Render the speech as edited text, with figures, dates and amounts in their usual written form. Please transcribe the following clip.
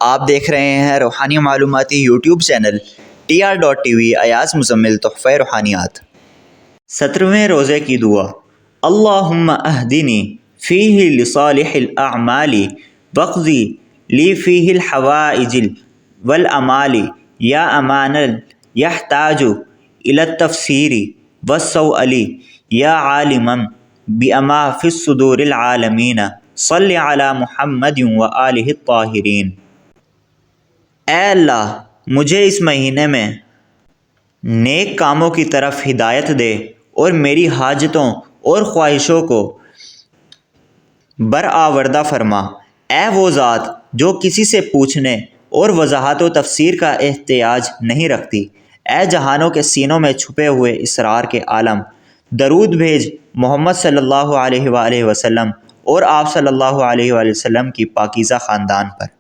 आप देख रहे हैं रूहानी मालूमाती YouTube channel TR.TV Ayaz Muzammil तोहफ़े रूहानियात। 17वें रोज़े की दुआ। अल्लाहुम्मा अहदिनी फ़ीहि लिसालिहिल अअमाली वक़्ज़ी ली फ़ीहिल हवाइजिल वल अमाली या अमानल यहताजु इलत तफ़सीरी वस्सौअली या आलिमम बिअमा फ़िस सुदूरिल आलमीन सल्लि अला मुहम्मदिन व आलिहि त्ताहिरीन। ऐ अल्लाह, मुझे इस महीने में नेक कामों की तरफ हिदायत दे और मेरी हाजतों और ख्वाहिशों को बरआवर्दा फरमा। ऐ वो ज़ात जो किसी से पूछने और वजाहत व तफसीर का एहतियाज नहीं रखती। ऐ जहानों के सीनों में छुपे हुए इसरार के आलम, दरूद भेज मोहम्मद सल्लल्लाहु अलैहि वसल्लम और आप सल्लल्लाहु अलैहि वसल्लम की पाकीज़ा ख़ानदान पर।